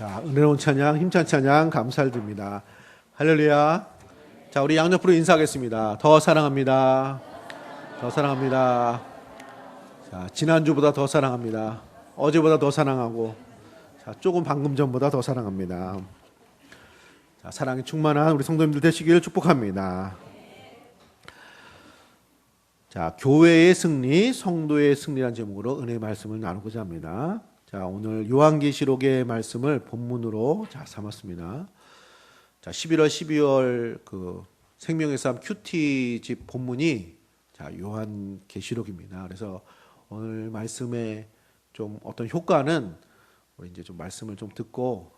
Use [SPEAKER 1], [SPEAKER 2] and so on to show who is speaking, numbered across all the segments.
[SPEAKER 1] 자, 은혜로운 찬양, 힘찬 찬양 감사를 드립니다. 할렐루야. 자, 우리 양옆으로 인사하겠습니다. 더 사랑합니다. 더 사랑합니다. 자, 지난주보다 더 사랑합니다. 어제보다 더 사랑하고, 자, 조금 방금 전보다 더 사랑합니다. 자, 사랑이 충만한 우리 성도님들 되시기를 축복합니다. 자, 교회의 승리, 성도의 승리라는 제목으로 은혜의 말씀을 나누고자 합니다. 자, 오늘 요한계시록의 말씀을 본문으로 삼았습니다. 자, 11월, 12월 그 생명의 삶 큐티집 본문이 요한계시록입니다. 그래서 오늘 말씀의 좀 어떤 효과는 우리 이제 좀 말씀을 좀 듣고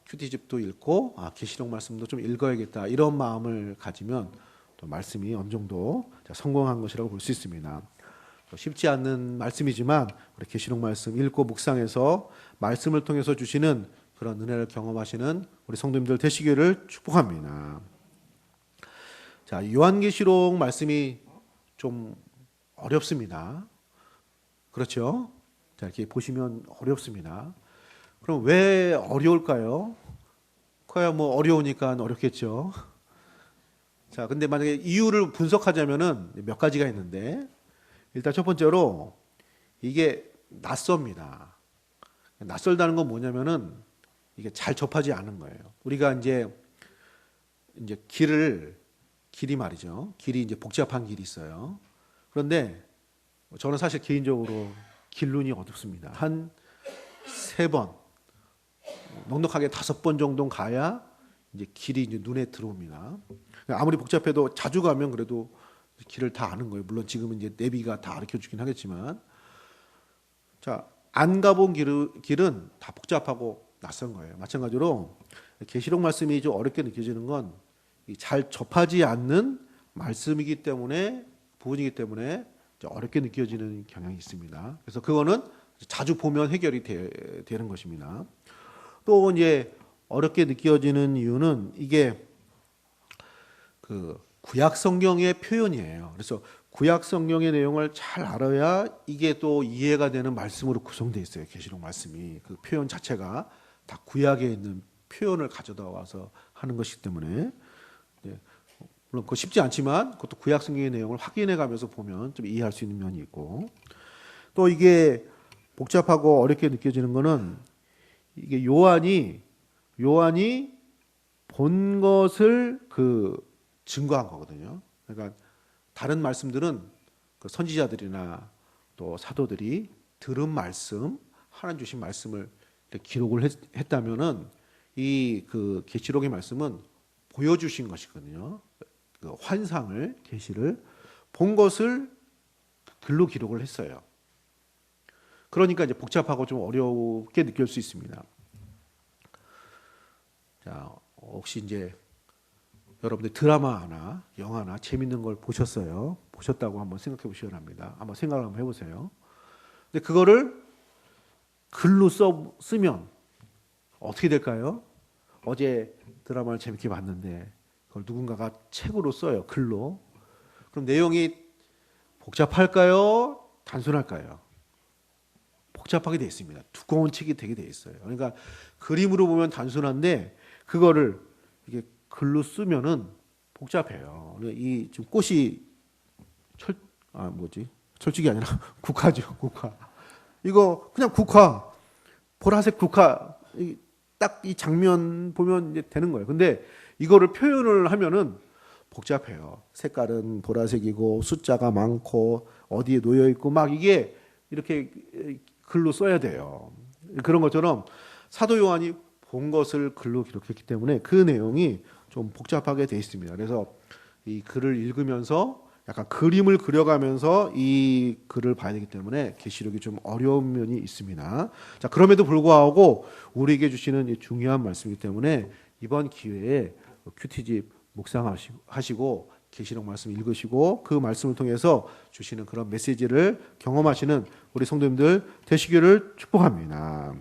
[SPEAKER 1] 큐티집도 읽고 계시록 말씀도 좀 읽어야겠다 이런 마음을 가지면 또 말씀이 어느 정도 성공한 것이라고 볼 수 있습니다. 쉽지 않는 말씀이지만 우리 계시록 말씀 읽고 묵상해서 말씀을 통해서 주시는 그런 은혜를 경험하시는 우리 성도님들 되시기를 축복합니다. 자, 요한계시록 말씀이 좀 어렵습니다. 그렇죠? 자, 이렇게 보시면 어렵습니다. 그럼 왜 어려울까요? 그야 뭐 어려우니까 어렵겠죠. 자, 근데 만약에 이유를 분석하자면은 몇 가지가 있는데, 일단 첫 번째로 이게 낯섭니다. 낯설다는 건 뭐냐면은 이게 잘 접하지 않은 거예요. 우리가 이제 길이 말이죠. 길이 이제 복잡한 길이 있어요. 그런데 저는 사실 개인적으로 길눈이 어둡습니다. 한 3번, 넉넉하게 5번 정도 가야 이제 길이 이제 눈에 들어옵니다. 아무리 복잡해도 자주 가면 그래도 길을 다 아는 거예요. 물론 지금은 이제 내비가 다 가르쳐 주긴 하겠지만, 자, 안 가본 길은 다 복잡하고 낯선 거예요. 마찬가지로 계시록 말씀이 좀 어렵게 느껴지는 건 잘 접하지 않는 말씀이기 때문에, 부분이기 때문에 어렵게 느껴지는 경향이 있습니다. 그래서 그거는 자주 보면 해결이 되는 것입니다. 또 이제 어렵게 느껴지는 이유는 이게 그 구약 성경의 표현이에요. 그래서 구약 성경의 내용을 잘 알아야 이게 또 이해가 되는 말씀으로 구성되어 있어요. 계시록 말씀이 그 표현 자체가 다 구약에 있는 표현을 가져다 와서 하는 것이기 때문에, 물론 그거 쉽지 않지만 그것도 구약 성경의 내용을 확인해 가면서 보면 좀 이해할 수 있는 면이 있고, 또 이게 복잡하고 어렵게 느껴지는 거는 이게 요한이 본 것을 증거한 거거든요. 그러니까 다른 말씀들은 그 선지자들이나 또 사도들이 들은 말씀, 하나님 주신 말씀을 기록을 했다면은 이 그 계시록의 말씀은 보여주신 것이거든요. 그 환상을, 계시를 본 것을 글로 기록을 했어요. 그러니까 이제 복잡하고 좀 어렵게 느낄 수 있습니다. 자, 혹시 이제 여러분들 드라마나 영화나 재밌는 걸 보셨어요? 보셨다고 한번 생각해 보시기 바랍니다. 한번 생각을 한번 해보세요. 근데 그거를 글로 쓰면 어떻게 될까요? 어제 드라마를 재밌게 봤는데 그걸 누군가가 책으로 써요. 글로. 그럼 내용이 복잡할까요? 단순할까요? 복잡하게 되어 있습니다. 두꺼운 책이 되게 되어 있어요. 그러니까 그림으로 보면 단순한데 그거를 이게 글로 쓰면은 복잡해요. 이 지금 꽃이 철쭉이 아니라 국화죠, 국화. 이거 그냥 국화, 보라색 국화, 딱 이 장면 보면 이제 되는 거예요. 근데 이거를 표현을 하면은 복잡해요. 색깔은 보라색이고 숫자가 많고 어디에 놓여 있고 막 이게 이렇게 글로 써야 돼요. 그런 것처럼 사도 요한이 본 것을 글로 기록했기 때문에 그 내용이 좀 복잡하게 되어 있습니다. 그래서 이 글을 읽으면서 약간 그림을 그려가면서 이 글을 봐야 되기 때문에 계시록이 좀 어려운 면이 있습니다. 자, 그럼에도 불구하고 우리에게 주시는 중요한 말씀이기 때문에 이번 기회에 큐티집 묵상하시고 계시록 말씀 읽으시고 그 말씀을 통해서 주시는 그런 메시지를 경험하시는 우리 성도님들 되시기를 축복합니다.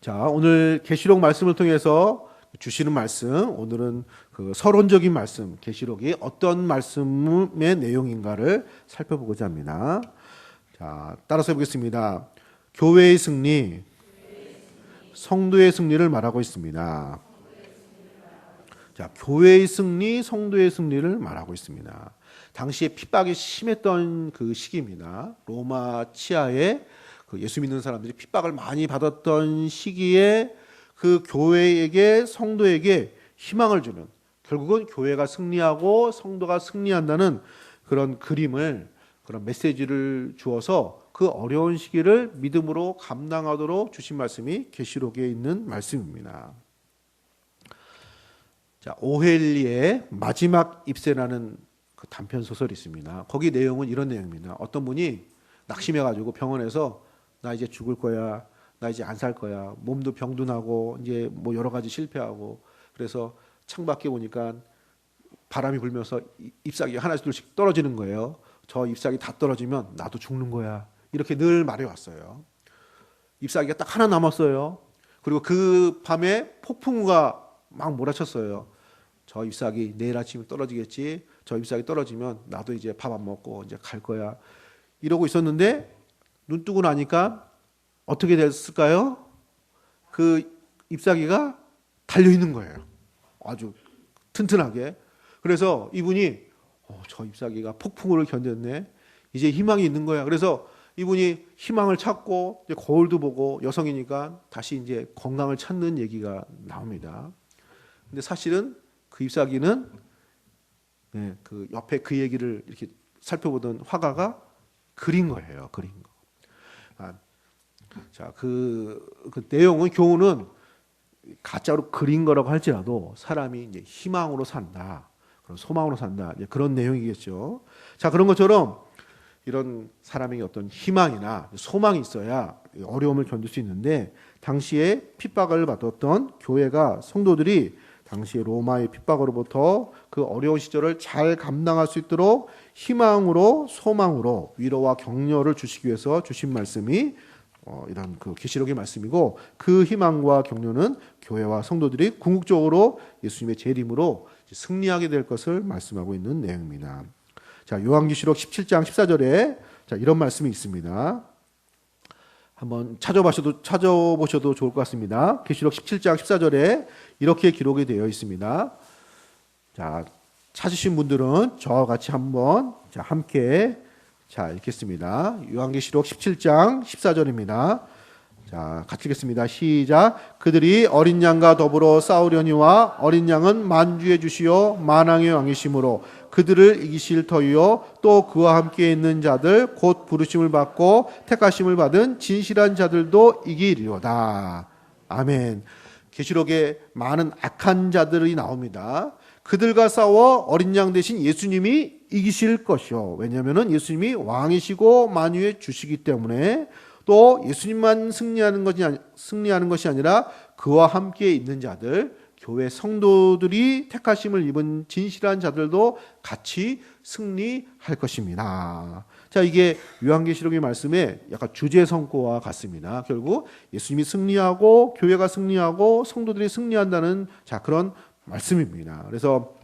[SPEAKER 1] 자, 오늘 계시록 말씀을 통해서 주시는 말씀, 오늘은 그 서론적인 말씀, 계시록이 어떤 말씀의 내용인가를 살펴보고자 합니다. 자, 따라서 해보겠습니다. 교회의 승리, 성도의 승리를 말하고 있습니다. 자, 교회의 승리, 성도의 승리를 말하고 있습니다. 당시에 핍박이 심했던 그 시기입니다. 로마 치하에 그 예수 믿는 사람들이 핍박을 많이 받았던 시기에 그 교회에게, 성도에게 희망을 주는, 결국은 교회가 승리하고 성도가 승리한다는 그런 그림을, 그런 메시지를 주어서 그 어려운 시기를 믿음으로 감당하도록 주신 말씀이 계시록에 있는 말씀입니다. 자, 오헬리의 마지막 입세라는 그 단편 소설이 있습니다. 거기 내용은 이런 내용입니다. 어떤 분이 낙심해가지고 병원에서 나 이제 죽을 거야, 나 이제 안 살 거야, 몸도 병도 나고 이제 뭐 여러 가지 실패하고, 그래서 창밖에 보니까 바람이 불면서 잎사귀 하나씩 둘씩 떨어지는 거예요. 저 잎사귀 다 떨어지면 나도 죽는 거야. 이렇게 늘 말해왔어요. 잎사귀가 딱 하나 남았어요. 그리고 그 밤에 폭풍우가 막 몰아쳤어요. 저 잎사귀 내일 아침에 떨어지겠지. 저 잎사귀 떨어지면 나도 이제 밥 안 먹고 이제 갈 거야. 이러고 있었는데 눈 뜨고 나니까 어떻게 됐을까요? 그 잎사귀가 달려 있는 거예요. 아주 튼튼하게. 그래서 이분이 저 잎사귀가 폭풍우를 견뎠네. 이제 희망이 있는 거야. 그래서 이분이 희망을 찾고 이제 거울도 보고, 여성이니까 다시 이제 건강을 찾는 얘기가 나옵니다. 근데 사실은 그 잎사귀는 그 옆에 그 얘기를 이렇게 살펴보던 화가가 그린 거예요. 그린 거. 자, 그 내용은, 교훈은 가짜로 그린 거라고 할지라도 사람이 이제 희망으로 산다, 그런 소망으로 산다, 이제 그런 내용이겠죠. 자, 그런 것처럼 이런 사람에게 어떤 희망이나 소망이 있어야 어려움을 견딜 수 있는데, 당시에 핍박을 받았던 교회가, 성도들이 당시에 로마의 핍박으로부터 그 어려운 시절을 잘 감당할 수 있도록 희망으로, 소망으로 위로와 격려를 주시기 위해서 주신 말씀이 이런 그 계시록의 말씀이고, 그 희망과 격려는 교회와 성도들이 궁극적으로 예수님의 재림으로 승리하게 될 것을 말씀하고 있는 내용입니다. 자, 요한계시록 17장 14절에 자, 이런 말씀이 있습니다. 한번 찾아보셔도 좋을 것 같습니다. 계시록 17장 14절에 이렇게 기록이 되어 있습니다. 자, 찾으신 분들은 저와 같이 한번 함께 읽겠습니다. 요한계시록 17장 14절입니다. 자, 같이 읽겠습니다. 시작. 그들이 어린 양과 더불어 싸우려니와 어린 양은 만주의 주시요 만왕의 왕이시므로 그들을 이기실 터이요 또 그와 함께 있는 자들 곧 부르심을 받고 택하심을 받은 진실한 자들도 이기리로다. 아멘. 계시록에 많은 악한 자들이 나옵니다. 그들과 싸워 어린 양 대신 예수님이 이기실 것이요. 왜냐하면 예수님이 왕이시고 만유의 주시기 때문에, 또 예수님만 승리하는 것이 아니라 그와 함께 있는 자들, 교회 성도들이 택하심을 입은 진실한 자들도 같이 승리할 것입니다. 자, 이게 요한계시록의 말씀에 약간 주제 성구와 같습니다. 결국 예수님이 승리하고 교회가 승리하고 성도들이 승리한다는 그런 말씀입니다. 그래서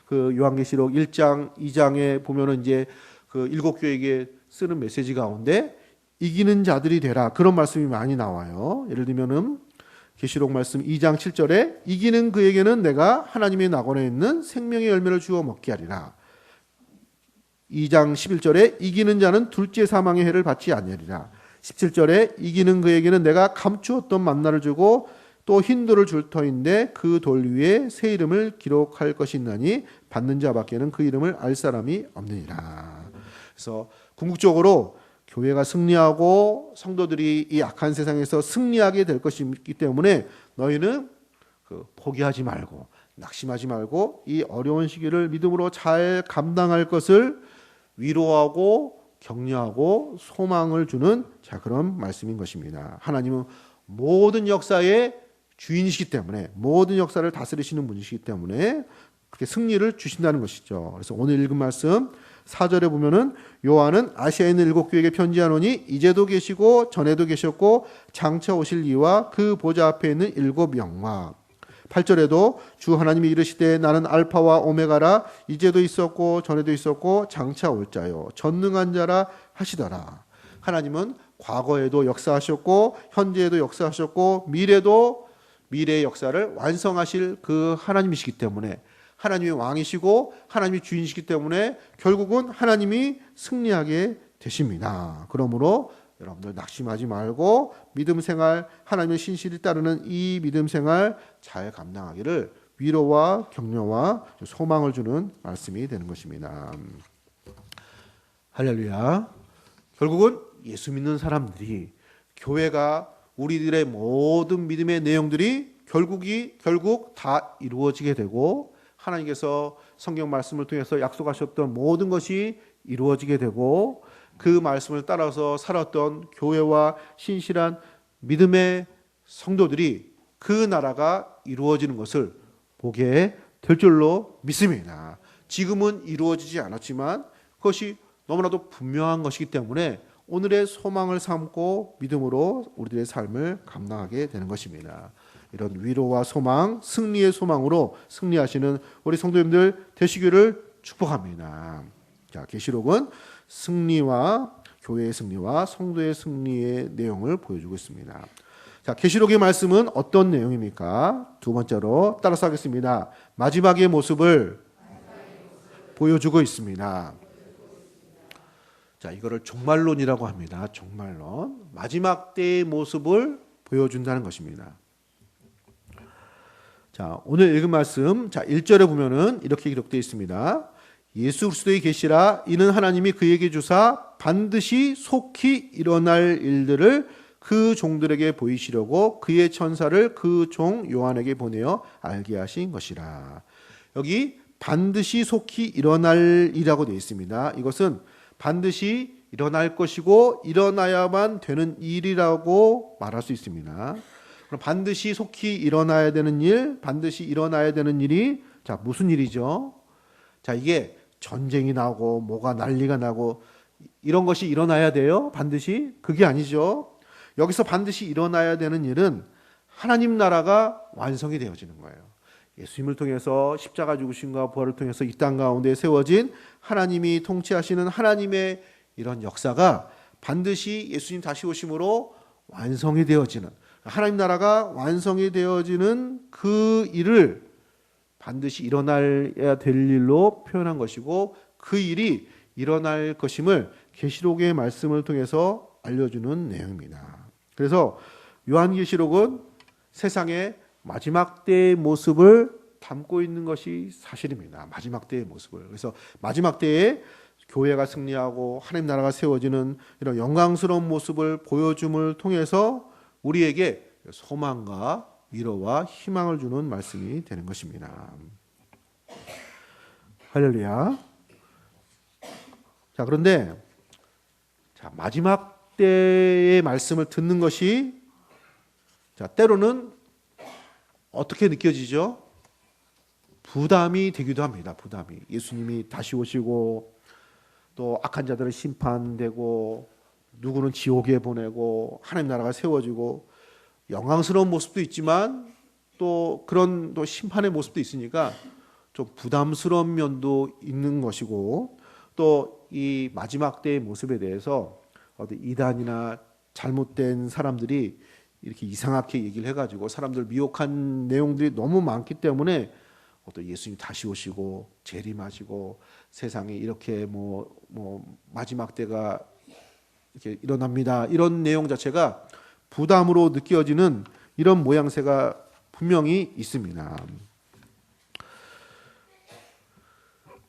[SPEAKER 1] 그 요한계시록 1장, 2장에 보면은 이제 그 일곱 교회에게 쓰는 메시지 가운데 이기는 자들이 되라, 그런 말씀이 많이 나와요. 예를 들면은 계시록 말씀 2장 7절에 이기는 그에게는 내가 하나님의 낙원에 있는 생명의 열매를 주어 먹게 하리라. 2장 11절에 이기는 자는 둘째 사망의 해를 받지 아니하리라. 17절에 이기는 그에게는 내가 감추었던 만나를 주고 또 흰 돌을 줄 터인데 그 돌 위에 새 이름을 기록할 것이 있나니 받는 자밖에는 그 이름을 알 사람이 없느니라. 그래서 궁극적으로 교회가 승리하고 성도들이 이 악한 세상에서 승리하게 될 것이기 때문에 너희는 포기하지 말고 낙심하지 말고 이 어려운 시기를 믿음으로 잘 감당할 것을 위로하고 격려하고 소망을 주는 그런 말씀인 것입니다. 하나님은 모든 역사의 주인이시기 때문에, 모든 역사를 다스리시는 분이시기 때문에 그렇게 승리를 주신다는 것이죠. 그래서 오늘 읽은 말씀 4절에 보면은 요한은 아시아에 있는 일곱 교회에게 편지하노니 이제도 계시고 전에도 계셨고 장차 오실 이와 그 보좌 앞에 있는 일곱 영화. 8절에도 주 하나님이 이르시되 나는 알파와 오메가라, 이제도 있었고 전에도 있었고 장차 올 자요 전능한 자라 하시더라. 하나님은 과거에도 역사하셨고 현재에도 역사하셨고 미래도 미래의 역사를 완성하실 그 하나님이시기 때문에 하나님이 왕이시고 하나님이 주인이시기 때문에 결국은 하나님이 승리하게 되십니다. 그러므로 여러분들 낙심하지 말고 믿음 생활, 하나님의 신실히 따르는 이 믿음 생활 잘 감당하기를 위로와 격려와 소망을 주는 말씀이 되는 것입니다. 할렐루야. 결국은 예수 믿는 사람들이 교회가 우리들의 모든 믿음의 내용들이 결국 다 이루어지게 되고 하나님께서 성경 말씀을 통해서 약속하셨던 모든 것이 이루어지게 되고 그 말씀을 따라서 살았던 교회와 신실한 믿음의 성도들이 그 나라가 이루어지는 것을 보게 될 줄로 믿습니다. 지금은 이루어지지 않았지만 그것이 너무나도 분명한 것이기 때문에 오늘의 소망을 삼고 믿음으로 우리들의 삶을 감당하게 되는 것입니다. 이런 위로와 소망, 승리의 소망으로 승리하시는 우리 성도님들 되시기를 축복합니다. 자, 계시록은 승리와 교회의 승리와 성도의 승리의 내용을 보여주고 있습니다. 자, 계시록의 말씀은 어떤 내용입니까? 두 번째로 따라서 하겠습니다. 마지막의 모습을 보여주고 있습니다. 자, 이거를 종말론이라고 합니다. 종말론. 마지막 때의 모습을 보여준다는 것입니다. 자, 오늘 읽은 말씀, 자, 1절에 보면은 이렇게 기록되어 있습니다. 예수 그리스도의 계시라 이는 하나님이 그에게 주사 반드시 속히 일어날 일들을 그 종들에게 보이시려고 그의 천사를 그 종 요한에게 보내어 알게 하신 것이라. 여기 반드시 속히 일어날 일이라고 되어 있습니다. 이것은 반드시 일어날 것이고 일어나야만 되는 일이라고 말할 수 있습니다. 그럼 반드시 속히 일어나야 되는 일, 반드시 일어나야 되는 일이 자, 무슨 일이죠? 자, 이게 전쟁이 나고 뭐가 난리가 나고 이런 것이 일어나야 돼요? 반드시? 그게 아니죠. 여기서 반드시 일어나야 되는 일은 하나님 나라가 완성이 되어지는 거예요. 예수님을 통해서 십자가 죽으심과 부활을 통해서 이 땅 가운데 세워진 하나님이 통치하시는 하나님의 이런 역사가 반드시 예수님 다시 오심으로 완성이 되어지는, 하나님 나라가 완성이 되어지는 그 일을 반드시 일어나야 될 일로 표현한 것이고 그 일이 일어날 것임을 계시록의 말씀을 통해서 알려주는 내용입니다. 그래서 요한계시록은 세상의 마지막 때의 모습을 담고 있는 것이 사실입니다. 마지막 때의 모습을. 그래서 마지막 때에 교회가 승리하고 하나님 나라가 세워지는 이런 영광스러운 모습을 보여줌을 통해서 우리에게 소망과 위로와 희망을 주는 말씀이 되는 것입니다. 할렐루야. 자, 그런데 자, 마지막 때의 말씀을 듣는 것이 자, 때로는 어떻게 느껴지죠? 부담이 되기도 합니다. 부담이. 예수님이 다시 오시고 또 악한 자들은 심판되고 누구는 지옥에 보내고 하나님 나라가 세워지고 영광스러운 모습도 있지만 또 그런 또 심판의 모습도 있으니까 좀 부담스러운 면도 있는 것이고 또 이 마지막 때의 모습에 대해서 어디 이단이나 잘못된 사람들이 이렇게 이상하게 얘기를 해가지고 사람들 미혹한 내용들이 너무 많기 때문에 또 예수님 다시 오시고 재림하시고 세상에 이렇게 뭐 마지막 때가 이렇게 일어납니다. 이런 내용 자체가 부담으로 느껴지는 이런 모양새가 분명히 있습니다.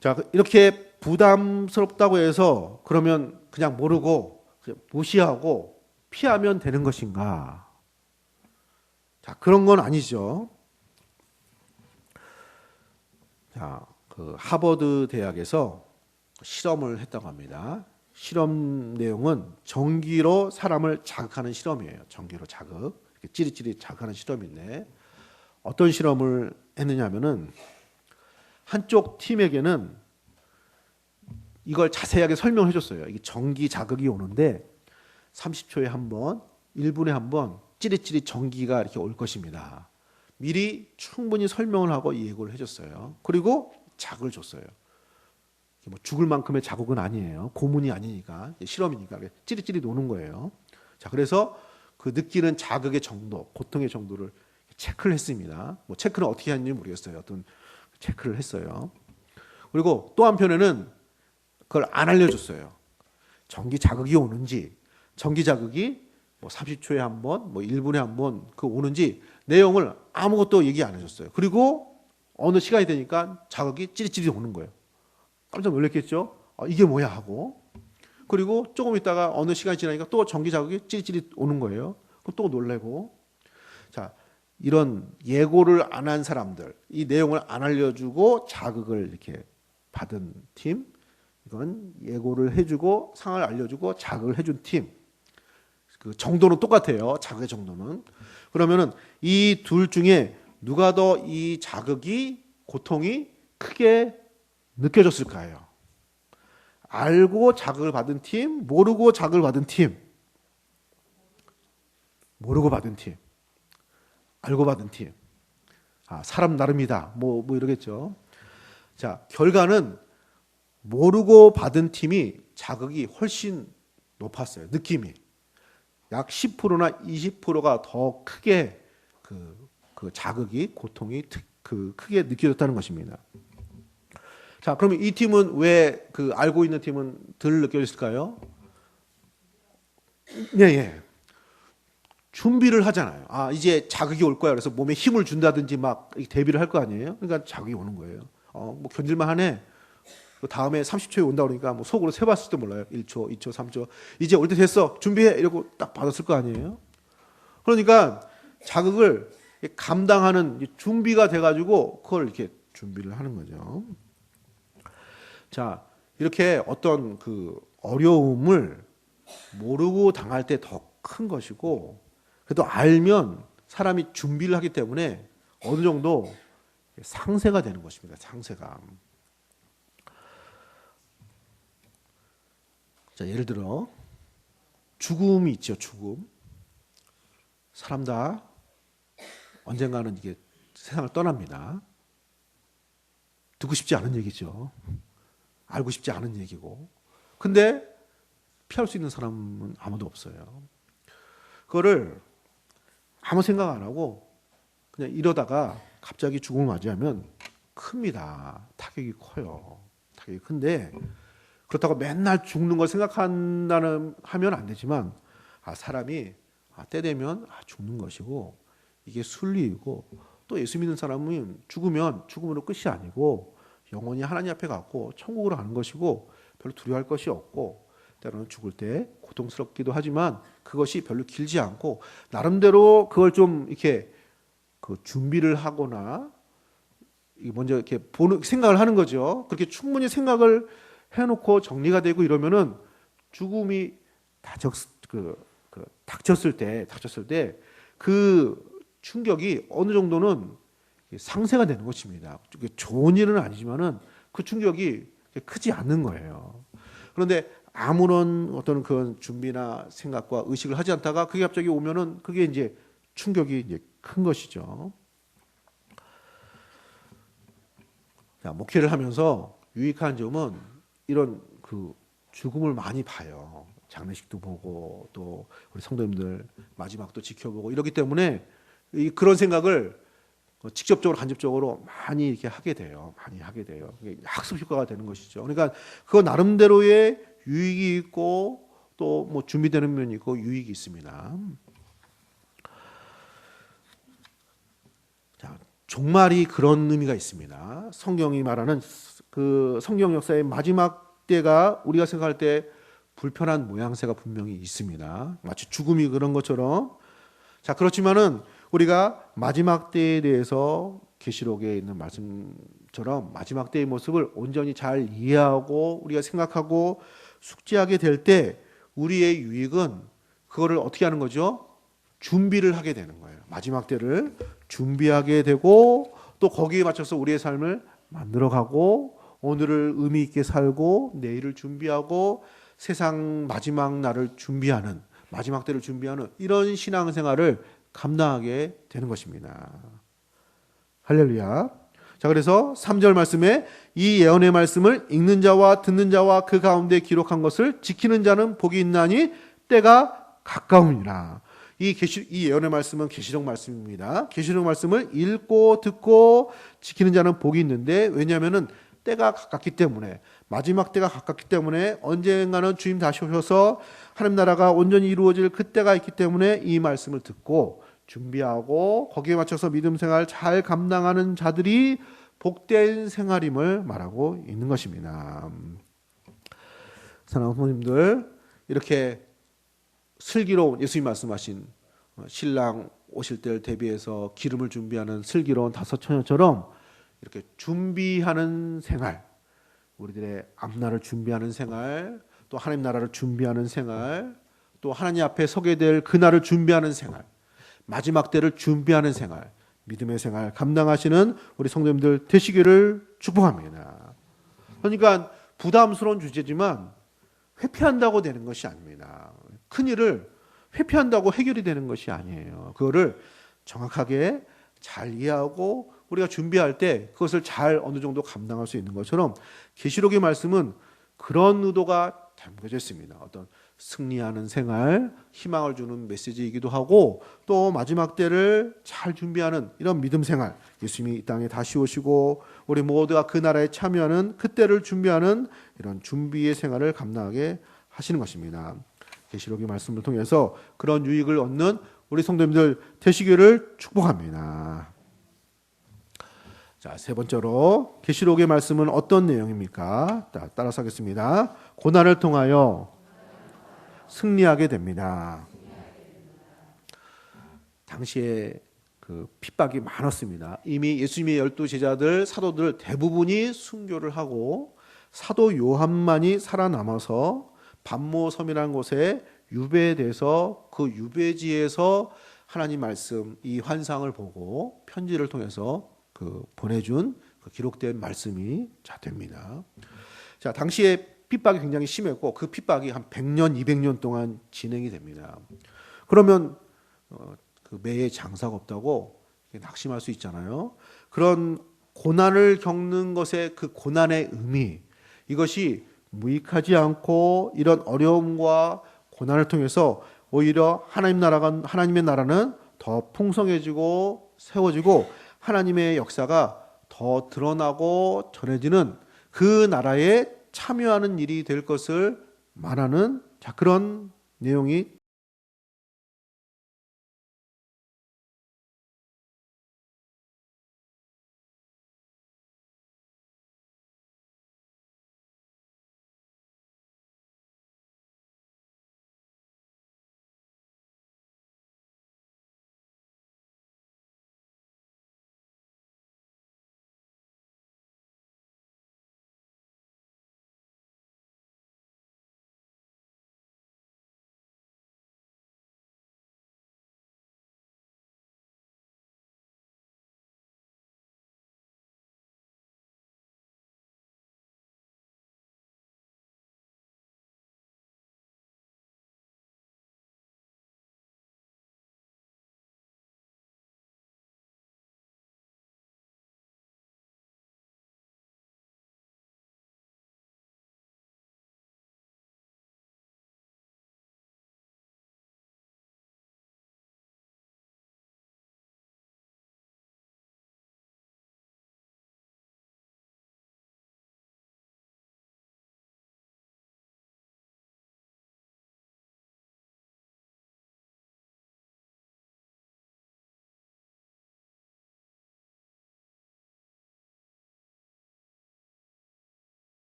[SPEAKER 1] 자, 이렇게 부담스럽다고 해서 그러면 그냥 모르고 그냥 무시하고 피하면 되는 것인가? 자, 그런 건 아니죠. 자, 그 하버드 대학에서 실험을 했다고 합니다. 실험 내용은 전기로 사람을 자극하는 실험이에요. 전기로 자극, 찌릿찌릿 자극하는 실험인데 어떤 실험을 했느냐면은 한쪽 팀에게는 이걸 자세하게 설명을 해줬어요. 이게 전기 자극이 오는데 30초에 한 번, 1분에 한 번 찌릿찌릿 전기가 이렇게 올 것입니다. 미리 충분히 설명을 하고 예고를 해줬어요. 그리고 자극을 줬어요. 뭐 죽을 만큼의 자극은 아니에요. 고문이 아니니까 실험이니까 찌릿찌릿 오는 거예요. 자, 그래서 그 느끼는 자극의 정도, 고통의 정도를 체크를 했습니다. 뭐 체크는 어떻게 하는지 모르겠어요. 어떤 체크를 했어요. 그리고 또 한편에는 그걸 안 알려줬어요. 전기 자극이 오는지, 전기 자극이 뭐 30초에 한 번, 뭐 1분에 한 번 그 오는지 내용을 아무것도 얘기 안 해줬어요. 그리고 어느 시간이 되니까 자극이 찌릿찌릿 오는 거예요. 깜짝 놀랐겠죠? 이게 뭐야 하고. 그리고 조금 있다가 어느 시간이 지나니까 또 전기 자극이 찌릿찌릿 오는 거예요. 그럼 또 놀래고. 자, 이런 예고를 안 한 사람들, 이 내용을 안 알려주고 자극을 이렇게 받은 팀, 이건 예고를 해주고 상을 알려주고 자극을 해준 팀. 그 정도는 똑같아요. 자극의 정도는. 그러면은 이 둘 중에 누가 더 이 자극이 고통이 크게 느껴졌을까요? 알고 자극을 받은 팀, 모르고 자극을 받은 팀. 모르고 받은 팀. 알고 받은 팀. 사람 나름이다. 뭐 이러겠죠. 자, 결과는 모르고 받은 팀이 자극이 훨씬 높았어요. 느낌이. 약 10%나 20%가 더 크게 그 자극이, 고통이 크게 느껴졌다는 것입니다. 자, 그러면 이 팀은 왜 그 알고 있는 팀은 덜 느껴졌을까요? 예. 준비를 하잖아요. 이제 자극이 올 거야. 그래서 몸에 힘을 준다든지 막 대비를 할 거 아니에요? 그러니까 자극이 오는 거예요. 뭐 견딜만 하네. 다음에 30초에 온다 그러니까 뭐 속으로 세봤을 때 몰라요. 1초, 2초, 3초. 이제 올 때 됐어. 준비해. 이러고 딱 받았을 거 아니에요? 그러니까 자극을 감당하는 준비가 돼가지고 그걸 이렇게 준비를 하는 거죠. 자, 이렇게 어떤 그 어려움을 모르고 당할 때 더 큰 것이고, 그래도 알면 사람이 준비를 하기 때문에 어느 정도 상세가 되는 것입니다. 상세가. 자, 예를 들어 죽음이 있죠. 죽음. 사람 다 언젠가는 이게 세상을 떠납니다. 듣고 싶지 않은 얘기죠. 알고 싶지 않은 얘기고. 근데 피할 수 있는 사람은 아무도 없어요. 그거를 아무 생각 안 하고 그냥 이러다가 갑자기 죽음을 맞이하면 큽니다. 타격이 커요. 타격이 큰데 그렇다고 맨날 죽는 걸 생각한다는 하면 안 되지만 사람이 때 되면 죽는 것이고 이게 순리이고 또 예수 믿는 사람은 죽으면 죽음으로 끝이 아니고 영원히 하나님 앞에 가고 천국으로 가는 것이고 별로 두려워할 것이 없고 때로는 죽을 때 고통스럽기도 하지만 그것이 별로 길지 않고 나름대로 그걸 좀 이렇게 그 준비를 하거나 먼저 이렇게 보는 생각을 하는 거죠. 그렇게 충분히 생각을 해놓고 정리가 되고 이러면은 죽음이 닥쳤을 때 그 충격이 어느 정도는 상쇄가 되는 것입니다. 좋은 일은 아니지만은 그 충격이 크지 않는 거예요. 그런데 아무런 어떤 그런 준비나 생각과 의식을 하지 않다가 그게 갑자기 오면은 그게 이제 충격이 이제 큰 것이죠. 자, 목회를 하면서 유익한 점은 이런 그 죽음을 많이 봐요. 장례식도 보고 또 우리 성도님들 마지막도 지켜보고 이러기 때문에 그런 생각을 직접적으로 간접적으로 많이 이렇게 하게 돼요. 많이 하게 돼요. 학습 효과가 되는 것이죠. 그러니까 그거 나름대로의 유익이 있고 또 뭐 준비되는 면이 있고 유익이 있습니다. 자, 종말이 그런 의미가 있습니다. 성경이 말하는 그 성경 역사의 마지막 때가 우리가 생각할 때 불편한 모양새가 분명히 있습니다. 마치 죽음이 그런 것처럼. 자, 그렇지만은 우리가 마지막 때에 대해서 계시록에 있는 말씀처럼 마지막 때의 모습을 온전히 잘 이해하고 우리가 생각하고 숙지하게 될 때 우리의 유익은 그거를 어떻게 하는 거죠? 준비를 하게 되는 거예요. 마지막 때를 준비하게 되고 또 거기에 맞춰서 우리의 삶을 만들어가고 오늘을 의미 있게 살고 내일을 준비하고 세상 마지막 날을 준비하는 마지막 때를 준비하는 이런 신앙생활을 감당하게 되는 것입니다. 할렐루야. 자, 그래서 3절 말씀에 이 예언의 말씀을 읽는 자와 듣는 자와 그 가운데 기록한 것을 지키는 자는 복이 있나니 때가 가까우니라. 이 예언의 말씀은 계시록 말씀입니다. 계시록 말씀을 읽고 듣고 지키는 자는 복이 있는데, 왜냐하면은 때가 가깝기 때문에, 마지막 때가 가깝기 때문에, 언젠가는 주님 다시 오셔서 하나님 나라가 온전히 이루어질 그때가 있기 때문에 이 말씀을 듣고 준비하고 거기에 맞춰서 믿음 생활 잘 감당하는 자들이 복된 생활임을 말하고 있는 것입니다. 사랑하는 부모님들, 이렇게 슬기로운, 예수님 말씀하신 신랑 오실 때를 대비해서 기름을 준비하는 슬기로운 다섯 처녀처럼 이렇게 준비하는 생활, 우리들의 앞날을 준비하는 생활, 또 하나님 나라를 준비하는 생활, 또 하나님 앞에 서게 될 그날을 준비하는 생활, 마지막 때를 준비하는 생활, 믿음의 생활 감당하시는 우리 성도님들 되시기를 축복합니다. 그러니까 부담스러운 주제지만 회피한다고 되는 것이 아닙니다. 큰일을 회피한다고 해결이 되는 것이 아니에요. 그거를 정확하게 잘 이해하고 우리가 준비할 때 그것을 잘 어느 정도 감당할 수 있는 것처럼 계시록의 말씀은 그런 의도가 담겨져 있습니다. 어떤 승리하는 생활, 희망을 주는 메시지이기도 하고, 또 마지막 때를 잘 준비하는 이런 믿음 생활, 예수님이 이 땅에 다시 오시고 우리 모두가 그 나라에 참여하는 그때를 준비하는 이런 준비의 생활을 감당하게 하시는 것입니다. 계시록의 말씀을 통해서 그런 유익을 얻는 우리 성도님들 되시기를 축복합니다. 자, 세 번째로 계시록의 말씀은 어떤 내용입니까? 따라서 하겠습니다. 고난을 통하여 승리하게 됩니다. 당시에 그 핍박이 많았습니다. 이미 예수님의 12제자들, 사도들 대부분이 순교를 하고 사도 요한만이 살아남아서 반모섬이라는 곳에 유배돼서 그 유배지에서 하나님 말씀, 이 환상을 보고 편지를 통해서 그 보내준 그 기록된 말씀이 됩니다. 자, 당시에 핍박이 굉장히 심했고 그 핍박이 한 100년, 200년 동안 진행이 됩니다. 그러면 그 매해 장사가 없다고 낙심할 수 있잖아요. 그런 고난을 겪는 것의 그 고난의 의미, 이것이 무익하지 않고 이런 어려움과 고난을 통해서 오히려 하나님의 나라는 더 풍성해지고 세워지고 하나님의 역사가 더 드러나고 전해지는 그 나라에 참여하는 일이 될 것을 말하는 그런 내용이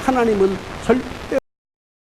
[SPEAKER 2] 하나님은 절대